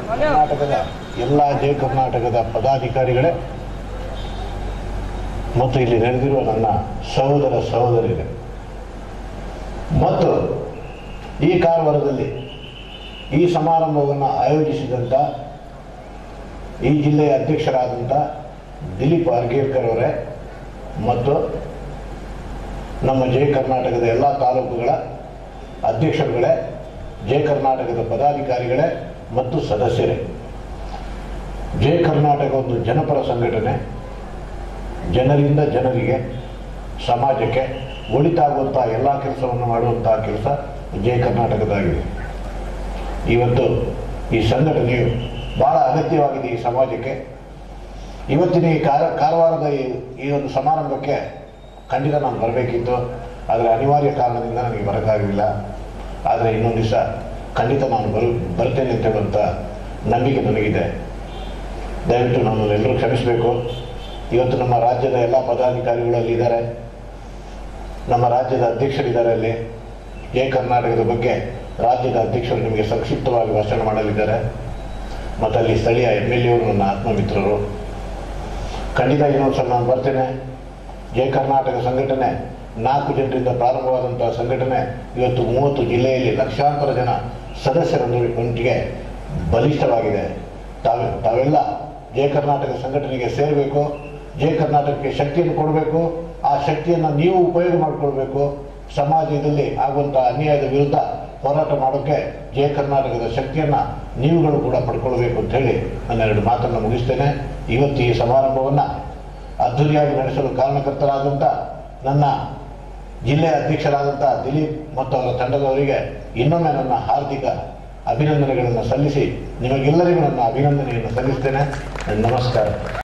ಕರ್ನಾಟಕದ ಎಲ್ಲ ಜಯ ಕರ್ನಾಟಕದ ಪದಾಧಿಕಾರಿಗಳೇ ಮತ್ತು ಇಲ್ಲಿ ನೆರೆದಿರುವ ನನ್ನ ಸಹೋದರ ಸಹೋದರಿಯರೇ ಮತ್ತು ಈ ಕಾರವಾರದಲ್ಲಿ ಈ ಸಮಾರಂಭವನ್ನು ಆಯೋಜಿಸಿದಂಥ ಈ ಜಿಲ್ಲೆಯ ಅಧ್ಯಕ್ಷರಾದಂಥ ದಿಲೀಪ್ ಅರ್ಗೇರ್ಕರ್ ಅವರೇ ಮತ್ತು ನಮ್ಮ ಜಯ ಕರ್ನಾಟಕದ ಎಲ್ಲ ತಾಲೂಕುಗಳ ಅಧ್ಯಕ್ಷರುಗಳೇ, ಜಯ ಕರ್ನಾಟಕದ ಪದಾಧಿಕಾರಿಗಳೇ ಮತ್ತು ಸದಸ್ಯರೇ, ಜಯ ಕರ್ನಾಟಕ ಒಂದು ಜನಪರ ಸಂಘಟನೆ, ಜನರಿಂದ ಜನರಿಗೆ ಸಮಾಜಕ್ಕೆ ಒಳಿತಾಗುವಂಥ ಎಲ್ಲ ಕೆಲಸವನ್ನು ಮಾಡುವಂತಹ ಕೆಲಸ ಜಯ ಕರ್ನಾಟಕದಾಗಿದೆ. ಇವತ್ತು ಈ ಸಂಘಟನೆಯು ಬಹಳ ಅಗತ್ಯವಾಗಿದೆ ಈ ಸಮಾಜಕ್ಕೆ. ಇವತ್ತಿನ ಈ ಕಾರವಾರದ ಈ ಒಂದು ಸಮಾರಂಭಕ್ಕೆ ಖಂಡಿತ ನಾನು ಬರಬೇಕಿತ್ತು, ಆದರೆ ಅನಿವಾರ್ಯ ಕಾರಣದಿಂದ ನನಗೆ ಬರೋಕ್ಕಾಗಲಿಲ್ಲ. ಆದರೆ ಇನ್ನೊಂದು ದಿವಸ ಖಂಡಿತ ನಾನು ಬರ್ತೇನೆ ಅಂತ ಹೇಳುವಂಥ ನಂಬಿಕೆ ನನಗಿದೆ. ದಯವಿಟ್ಟು ನಮ್ಮನ್ನು ಎಲ್ಲರೂ ಕ್ಷಮಿಸಬೇಕು. ಇವತ್ತು ನಮ್ಮ ರಾಜ್ಯದ ಎಲ್ಲ ಪದಾಧಿಕಾರಿಗಳಲ್ಲಿ ಇದ್ದಾರೆ, ನಮ್ಮ ರಾಜ್ಯದ ಅಧ್ಯಕ್ಷರಿದ್ದಾರೆ. ಅಲ್ಲಿ ಜಯ ಕರ್ನಾಟಕದ ಬಗ್ಗೆ ರಾಜ್ಯದ ಅಧ್ಯಕ್ಷರು ನಿಮಗೆ ಸಂಕ್ಷಿಪ್ತವಾಗಿ ಭಾಷಣ ಮಾಡಲಿದ್ದಾರೆ ಮತ್ತು ಅಲ್ಲಿ ಸ್ಥಳೀಯ MLA ಅವರು ನನ್ನ ಆತ್ಮಮಿತ್ರರು. ಖಂಡಿತ ಇನ್ನೊಂದು ಸಲ ನಾನು ಬರ್ತೇನೆ. ಜಯ ಕರ್ನಾಟಕ ಸಂಘಟನೆ 4 ಜನರಿಂದ ಪ್ರಾರಂಭವಾದಂತಹ ಸಂಘಟನೆ ಇವತ್ತು 30 ಜಿಲ್ಲೆಯಲ್ಲಿ ಲಕ್ಷಾಂತರ ಜನ ಸದಸ್ಯರೊಂದಿಗೆ ಬಲಿಷ್ಠವಾಗಿದೆ. ತಾವೆಲ್ಲ ಜಯ ಕರ್ನಾಟಕ ಸಂಘಟನೆಗೆ ಸೇರಬೇಕು, ಜಯ ಕರ್ನಾಟಕಕ್ಕೆ ಶಕ್ತಿಯನ್ನು ಕೊಡಬೇಕು. ಆ ಶಕ್ತಿಯನ್ನು ನೀವು ಉಪಯೋಗ ಮಾಡಿಕೊಳ್ಬೇಕು. ಸಮಾಜದಲ್ಲಿ ಆಗುವಂತಹ ಅನ್ಯಾಯದ ವಿರುದ್ಧ ಹೋರಾಟ ಮಾಡೋಕ್ಕೆ ಜಯ ಕರ್ನಾಟಕದ ಶಕ್ತಿಯನ್ನು ನೀವುಗಳು ಕೂಡ ಪಡ್ಕೊಳ್ಬೇಕು ಅಂತ ಹೇಳಿ ನಾನು 2 ಮಾತನ್ನು ಮುಗಿಸ್ತೇನೆ. ಇವತ್ತು ಈ ಸಮಾರಂಭವನ್ನು ಅದ್ಧೂರಿಯಾಗಿ ನಡೆಸಲು ಕಾರಣಕರ್ತರಾದಂಥ ನನ್ನ ಜಿಲ್ಲೆಯ ಅಧ್ಯಕ್ಷರಾದಂಥ ದಿಲೀಪ್ ಮತ್ತು ಅವರ ತಂಡದವರಿಗೆ ಇನ್ನೊಮ್ಮೆ ನನ್ನ ಹಾರ್ದಿಕ ಅಭಿನಂದನೆಗಳನ್ನು ಸಲ್ಲಿಸಿ ನಿಮಗೆಲ್ಲರಿಗೂ ನನ್ನ ಅಭಿನಂದನೆಯನ್ನು ಸಲ್ಲಿಸ್ತೇನೆ. ನಮಸ್ಕಾರ.